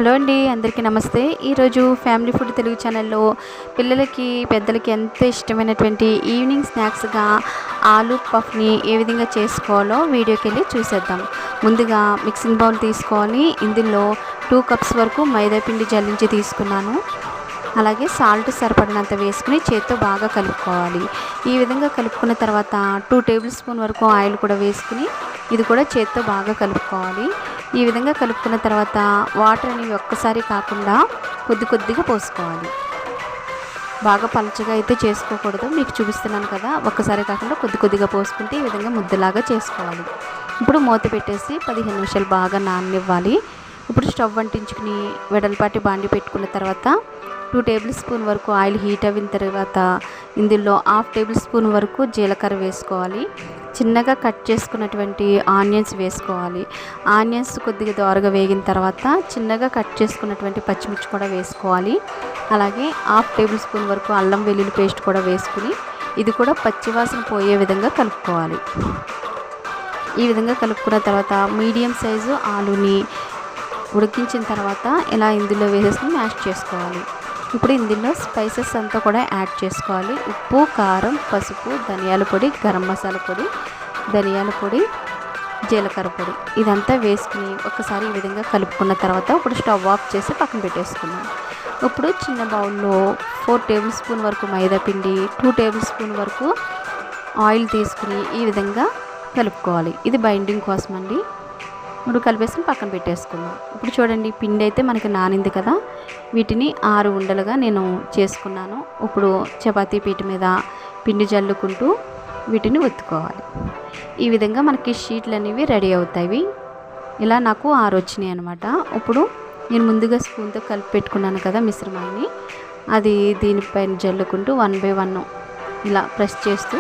Hello అండి, అందరికీ నమస్తే. ఈరోజు ఫ్యామిలీ ఫుడ్ తెలుగు ఛానల్లో పిల్లలకి పెద్దలకి ఎంతో ఇష్టమైనటువంటి ఈవినింగ్ స్నాక్స్గా ఆలూ పఫ్ని ఏ విధంగా చేసుకోవాలో వీడియోకి వెళ్ళి చూసేద్దాం. ముందుగా మిక్సింగ్ బౌల్ తీసుకోవాలి. ఇందులో 2 కప్స్ వరకు మైదా పిండి జల్లించి తీసుకున్నాను. అలాగే సాల్ట్ సరిపడినంత వేసుకుని చేత్తో బాగా కలుపుకోవాలి. ఈ విధంగా కలుపుకున్న తర్వాత 2 టేబుల్ స్పూన్ వరకు ఆయిల్ కూడా వేసుకుని ఇది కూడా చేత్తో బాగా కలుపుకోవాలి. ఈ విధంగా కలుపుకున్న తర్వాత వాటర్ అనేవి ఒక్కసారి కాకుండా కొద్ది కొద్దిగా పోసుకోవాలి. బాగా పలచగా అయితే చేసుకోకూడదు. మీకు చూపిస్తున్నాను కదా, ఒక్కసారి కాకుండా కొద్ది కొద్దిగా పోసుకుంటే ఈ విధంగా ముద్దలాగా చేసుకోవాలి. ఇప్పుడు మూత పెట్టేసి 15 నిమిషాలు బాగా నాననివ్వాలి. ఇప్పుడు స్టవ్ అంటించుకుని వెడల్పాటి బాండి పెట్టుకున్న తర్వాత 2 టేబుల్ స్పూన్ వరకు ఆయిల్ హీట్ అయిన తర్వాత ఇందులో 1/2 టేబుల్ స్పూన్ వరకు జీలకర్ర వేసుకోవాలి. చిన్నగా కట్ చేసుకున్నటువంటి ఆనియన్స్ వేసుకోవాలి. ఆనియన్స్ కొద్దిగా దోరగా వేగిన తర్వాత చిన్నగా కట్ చేసుకున్నటువంటి పచ్చిమిర్చి కూడా వేసుకోవాలి. అలాగే 1/2 టేబుల్ స్పూన్ వరకు అల్లం వెల్లుల్లి పేస్ట్ కూడా వేసుకుని ఇది కూడా పచ్చివాసన పోయే విధంగా కలుపుకోవాలి. ఈ విధంగా కలుపుకున్న తర్వాత మీడియం సైజు ఆలూని ఉడికించిన తర్వాత ఇలా ఇందులో వేసేసుకుని మ్యాష్ చేసుకోవాలి. ఇప్పుడు ఇందులో స్పైసెస్ అంతా కూడా యాడ్ చేసుకోవాలి. ఉప్పు, కారం, పసుపు, ధనియాల పొడి, గరం మసాలా పొడి, ధనియాల పొడి, జీలకర్ర పొడి ఇదంతా వేసుకుని ఒకసారి ఈ విధంగా కలుపుకున్న తర్వాత ఇప్పుడు స్టవ్ ఆఫ్ చేసి పక్కన పెట్టేసుకున్నాం. ఇప్పుడు చిన్న బౌల్లో 4 టేబుల్ స్పూన్ వరకు మైదా పిండి, 2 టేబుల్ స్పూన్ వరకు ఆయిల్ తీసుకుని ఈ విధంగా కలుపుకోవాలి. ఇది బైండింగ్ కోసం అండి. ఇప్పుడు కలిపేసుకుని పక్కన పెట్టేసుకుందాం. ఇప్పుడు చూడండి, పిండి అయితే మనకి నానింది కదా, వీటిని 6 ఉండలుగా నేను చేసుకున్నాను. ఇప్పుడు చపాతీ పీట మీద పిండి జల్లుకుంటూ వీటిని ఒత్తుకోవాలి. ఈ విధంగా మనకి షీట్లు అనేవి రెడీ అవుతాయి. ఇలా నాకు 6 వచ్చినాయి అనమాట. ఇప్పుడు నేను ముందుగా స్పూన్తో కలిపి పెట్టుకున్నాను కదా మిశ్రమాన్ని, అది దీనిపైన జల్లుకుంటూ 1 బై 1 ఇలా ప్రెస్ చేస్తూ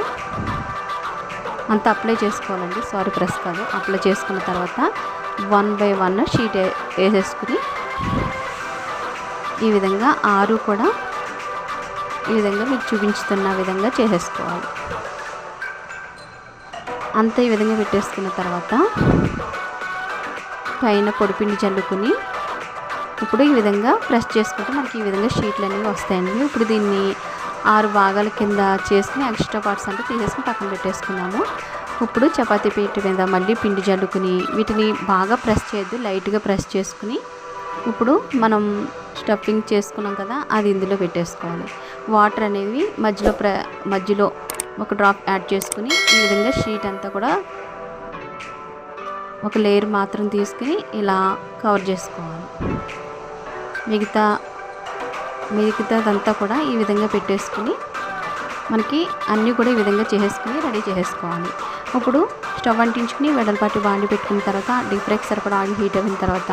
అంత అప్లై చేసుకోవాలండి. ప్రెస్ కాదు, అప్లై చేసుకున్న తర్వాత 1 బై 1 షీట్ వేసేసుకుని ఈ విధంగా 6 కూడా ఈ విధంగా మీకు చూపించుతున్న విధంగా చేసేసుకోవాలి. అంతా ఈ విధంగా పెట్టేసుకున్న తర్వాత పైన పొడిపిండి చల్లుకుని ఇప్పుడు ఈ విధంగా ప్రెస్ చేసుకుంటే మనకి ఈ విధంగా షీట్లు అనేవి వస్తాయండి. ఇప్పుడు దీన్ని 6 భాగాల కింద చేసుకుని ఎక్స్ట్రా పార్ట్స్ అంటే తీసేసుకుని పక్కన పెట్టేసుకున్నాము. ఇప్పుడు చపాతీ పీట మీద మళ్ళీ పిండి జల్లుకుని వీటిని బాగా ప్రెస్ చేయొద్దు, లైట్గా ప్రెస్ చేసుకుని ఇప్పుడు మనం స్టఫింగ్ చేసుకున్నాం కదా, అది ఇందులో పెట్టేసుకోవాలి. వాటర్ అనేవి మధ్యలో ఒక డ్రాప్ యాడ్ చేసుకుని ఈ విధంగా షీట్ అంతా కూడా ఒక లేయర్ మాత్రం తీసుకుని ఇలా కవర్ చేసుకోవాలి. మిగతాదంతా కూడా ఈ విధంగా పెట్టేసుకుని మనకి అన్నీ కూడా ఈ విధంగా చేసేసుకుని రెడీ చేసేసుకోవాలి. ఇప్పుడు స్టవ్ అంటించుకుని వెడల్పాటి బాండి పెట్టుకున్న తర్వాత డీప్ ఫ్రైకి సరిపడా ఆయిల్ హీట్ అయిన తర్వాత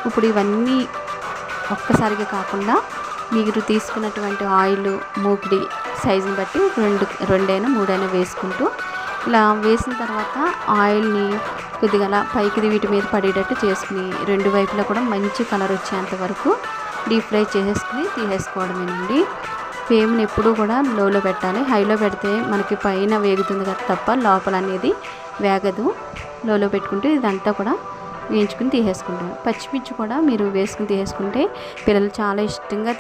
ఇప్పుడు ఇవన్నీ ఒక్కసారిగా కాకుండా మీరు తీసుకున్నటువంటి ఆయిల్ మూకిడి సైజుని బట్టి 2 3 వేసుకుంటూ ఇలా వేసిన తర్వాత ఆయిల్ని కొద్దిగా అలా పైకి వీటి మీద పడేటట్టు చేసుకుని 2 వైపులా కూడా మంచి కలర్ వచ్చేంత వరకు డీప్ ఫ్రై చేసేసుకుని తీసేసుకోవడమేనండి. ఫ్లేమ్ని ఎప్పుడూ కూడా లోలో పెట్టాలి. హైలో పెడితే మనకి పైన వేగుతుంది కదా తప్ప లోపల అనేది వేగదు. లోలో పెట్టుకుంటే ఇదంతా కూడా వేయించుకుని తీసేసుకుంటాం. పచ్చిమిర్చి కూడా మీరు వేసుకుని తీసేసుకుంటే పిల్లలు చాలా ఇష్టంగా